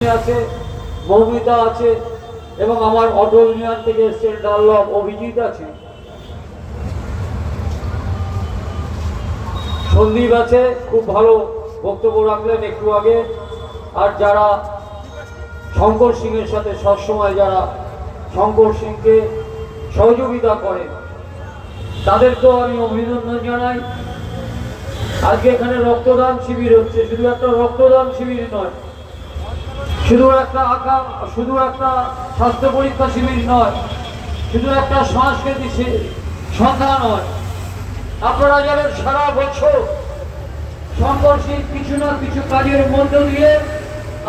আছে, মৌমিতা আছে এবং আমার অটো ইউনিয়ন থেকে এসছেন ডাল্লভ অভিজিৎ আছে, সন্দীপ আছে, খুব ভালো বক্তব্য রাখলেন একটু আগে। আর যারা শঙ্কর সিংয়ের সাথে সবসময় যারা শঙ্কর সিংকে সহযোগিতা করে তাদেরকেও আমি অভিনন্দন জানাই। আজকে এখানে রক্তদান শিবির হচ্ছে, শুধু একটা রক্তদান শিবির নয়, শুধু একটা স্বাস্থ্য পরীক্ষা শিবির নয়, শুধু একটা সাংস্কৃতিক সন্ধ্যা নয়। আপনারা জানেন সারা বছর শঙ্কর সিং কিছু না কিছু কাজের মধ্য দিয়ে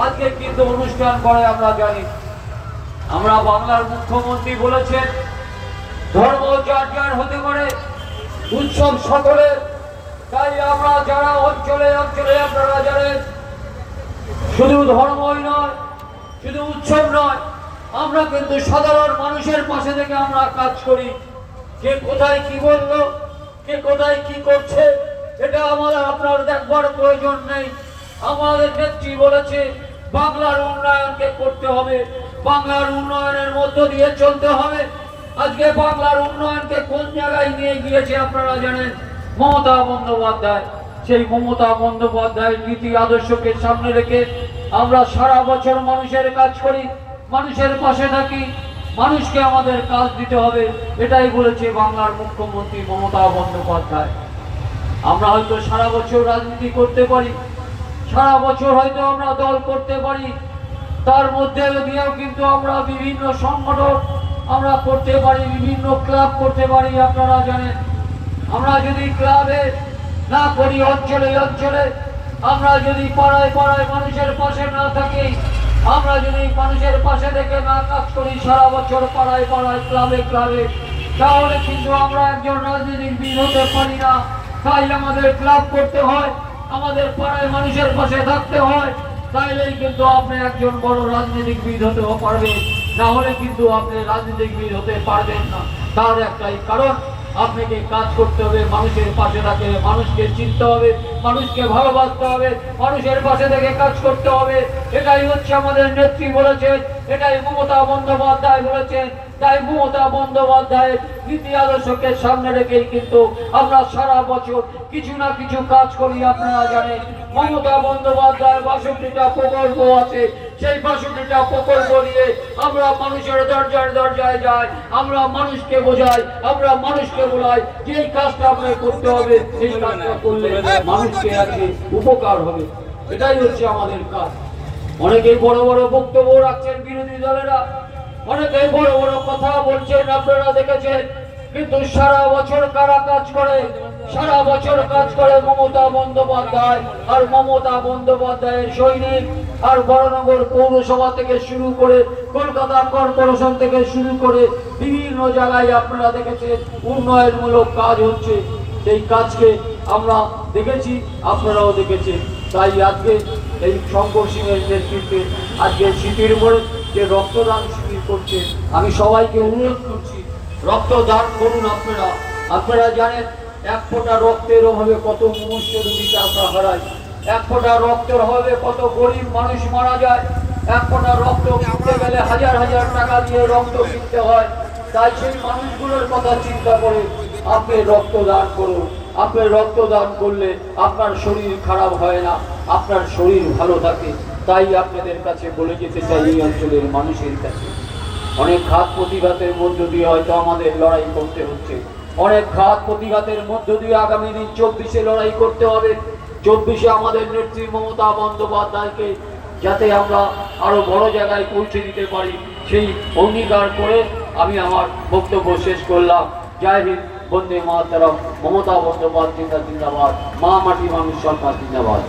আজকে কিন্তু অনুষ্ঠান করে। আমরা জানি, আমরা বাংলার মুখ্যমন্ত্রী বলেছেন ধর্ম যার যার হতে পারে, উৎসব সকলের। তাই আমরা যারা অঞ্চলে অঞ্চলে আপনারা জানেন শুধু ধর্মই নয়, শুধু উৎসব নয়, আমরা কিন্তু সাধারণ মানুষের পাশে থেকে আমরা কাজ করি। কে কোথায় কি বললো, কে কোথায় কি করছে, এটা আমাদের আপনার দেখবার প্রয়োজন নেই। আমাদের নেত্রী বলেছে বাংলার উন্নয়নকে করতে হবে, বাংলার উন্নয়নের মধ্য দিয়ে চলতে হবে। আজকে বাংলার উন্নয়নকে কোন জায়গায় নিয়ে গিয়েছে আপনারা জানেন, মমতা বন্দ্যোপাধ্যায়। সেই মমতা বন্দ্যোপাধ্যায়ের নীতি আদর্শকে সামনে রেখে আমরা সারা বছর মানুষের কাজ করি, মানুষের পাশে থাকি, মানুষকে আমাদের কাজ দিতে হবে, এটাই বলেছে বাংলার মুখ্যমন্ত্রী মমতা বন্দ্যোপাধ্যায়। আমরা হয়তো সারা বছর রাজনীতি করতে পারি, সারা বছর হয়তো আমরা দল করতে পারি, তার মধ্যে দিয়েও কিন্তু আমরা বিভিন্ন সংগঠন আমরা করতে পারি, বিভিন্ন ক্লাব করতে পারি। আপনারা জানেন, আমরা যদি ক্লাবে না করি, অঞ্চলে অঞ্চলে আমরা যদি পাড়ায় পাড়ায় মানুষের পাশে না থাকি, আমরা যদি মানুষের পাশে থেকে না কাজ করি সারা বছর পাড়ায় পাড়ায় ক্লাবে ক্লাবে, তাহলে কিন্তু আমরা একজন রাজনীতিবিদ হতে পারি না। তাই আমাদের ক্লাব করতে হয়, আমাদের পাড়ায় মানুষের পাশে থাকতে হয়, তাইলেই কিন্তু আপনি একজন বড় রাজনীতিবিদ হতে পারবেন, না হলে কিন্তু আপনি রাজনীতিবিদ হতে পারবেন না। তার একটাই কারণ, আপনাকে কাজ করতে হবে, মানুষের পাশে থাকতে হবে, মানুষকে চিনতে হবে, মানুষকে ভালোবাসতে হবে, মানুষের পাশে থেকে কাজ করতে হবে। এটাই হচ্ছে আমাদের নেত্রী বলেছেন, এটাই মমতা বন্দ্যোপাধ্যায় বলেছেন। তাই মমতা বন্দ্যোপাধ্যায়ের নীতি আদর্শকে সামনে রেখেই কিন্তু আমরা সারা বছর কিছু না কিছু কাজ করি। আপনারা জানেন মমতা বন্দ্যোপাধ্যায়ের ৬২টা প্রকল্প আছে, সেই ৬২টা প্রকল্প নিয়ে আমরা মানুষের দরজায় দরজায় যাই, আমরা মানুষকে বোঝাই, আমরা মানুষকে বলাই যে এই কাজটা আপনাকে করতে হবে, এই কাজটা করলে মানুষকে আজকে উপকার হবে। এটাই হচ্ছে আমাদের কাজ। অনেকেই বড় বড় বক্তব্য রাখছেন বিরোধী দলেরা, অনেকেই বড় বড় কথা বলছেন, আপনারা দেখেছেন, কিন্তু সারা বছর কারা কাজ করে? সারা বছর কাজ করে মমতা বন্দ্যোপাধ্যায় আর মমতা বন্দ্যোপাধ্যায়ের সৈনিক। আর বড়নগর পৌরসভা থেকে শুরু করে কলকাতা কর্পোরেশন থেকে শুরু করে বিভিন্ন জায়গায় আপনারা দেখেছেন উন্নয়নমূলক কাজ হচ্ছে। সেই কাজকে আমরা দেখেছি, আপনারাও দেখেছেন। তাই আজকে এই শঙ্কর সিংয়ের নেতৃত্বে আজকে সিটির মোড়ে যে রক্তদান শিবির করছে, আমি সবাইকে অনুরোধ করছি রক্তদান করুন। আপনারা জানেন এক ফোঁটা রক্তের অভাবে কত মনুষ্য রোগীকে আমরা হারাই, এক ফোঁটা রক্তের অভাবে কত গরিব মানুষ মারা যায়, এক ফোঁটা রক্ত কিনতে গেলে হাজার হাজার টাকা দিয়ে রক্ত কিনতে হয়। তাই সেই মানুষগুলোর কথা চিন্তা করে আপনি রক্তদান করুন। আপনি রক্তদান করলে আপনার শরীর খারাপ হয় না, আপনার শরীর ভালো থাকে। তাই আপনাদের কাছে বলে যেতে চাই, এই অঞ্চলের মানুষের কাছে অনেক ঘাত প্রতিঘাতের মধ্য দিয়ে হয়তো আমাদের লড়াই করতে হচ্ছে, অনেক ঘাত প্রতিঘাতের মধ্য দিয়ে আগামী দিন ২৪-এ লড়াই করতে হবে। ২৪-এ আমাদের নেত্রী মমতা বন্দ্যোপাধ্যায়কে যাতে আমরা আরো বড় জায়গায় পৌঁছে দিতে পারি, সেই অঙ্গীকার করে আমি আমার বক্তব্য শেষ করলাম। জয় হিন্দ, বন্দে মাতরম, মমতা বন্দ্যোপাধ্যায় জিন্দাবাদ, মা মাটি মানুষ সরকার জিন্দাবাদ।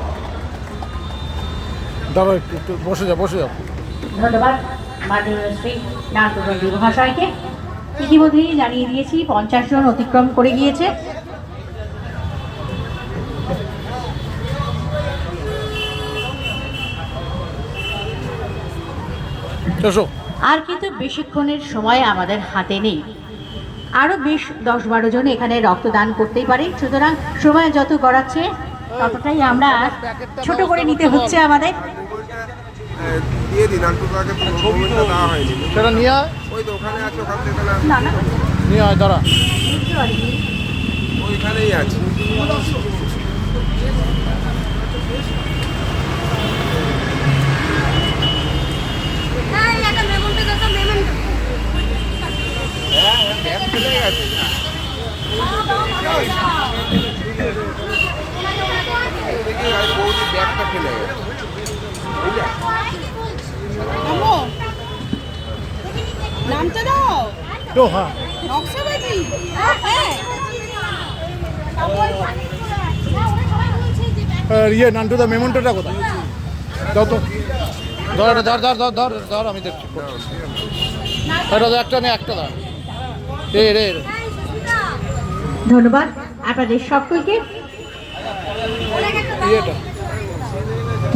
একটু বসে যাও। ধন্যবাদ মাননীয় শ্রী নাট্যচন্দ্রী মহাশয়কে। ইতিমধ্যেই জানিয়ে দিয়েছি 50 জন অতিক্রম করে গিয়েছে। আর কিন্তু বেশিক্ষণের সময় আমাদের হাতে নেই, আরো বেশ 10-12 জন এখানে রক্তদান করতেই পারে। সুতরাং সময় যত গড়াচ্ছে ততটাই আমরা ছোট করে নিতে হচ্ছে আমাদের। দিয়ে দিন আগে তো ছবিটা দেওয়া হয়নি। সেটা নিয়ে আয়, ওই তো ওখানে আছে, ওখান থেকে তাহলে না না নিয়ে আয় দাঁড়া। ওইখানেই আছে। ব্যাগ ফেলে গেছে। দেখি ভাই বৌদি ব্যাগটা ফেলে গেছে। বুঝলে? নামতে দাও তো হ্যাঁ, নকশাবাজি হ্যাঁ ইয়ে নান্টুদা মেমন্টোটা কোথায়? দাও তো, ধর এটা, ধর ধর ধর ধর ধর, আমি দেখছি। এটা একটা নে, একটা ধর। রে রে রে। ধন্যবাদ আপনাদের সকলকে। ইয়েটা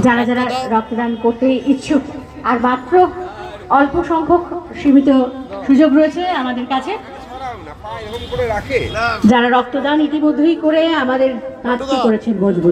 যারা যারা রক্তদান করতে ইচ্ছুক, আর মাত্র অল্প সংখ্যক সীমিত সুযোগ রয়েছে আমাদের কাছে। ছড়াও না, পা এরকম করে রাখে। যারা রক্তদান ইতিমধ্যেই করে আমাদের ঘাটতি করেছেন মজবুত।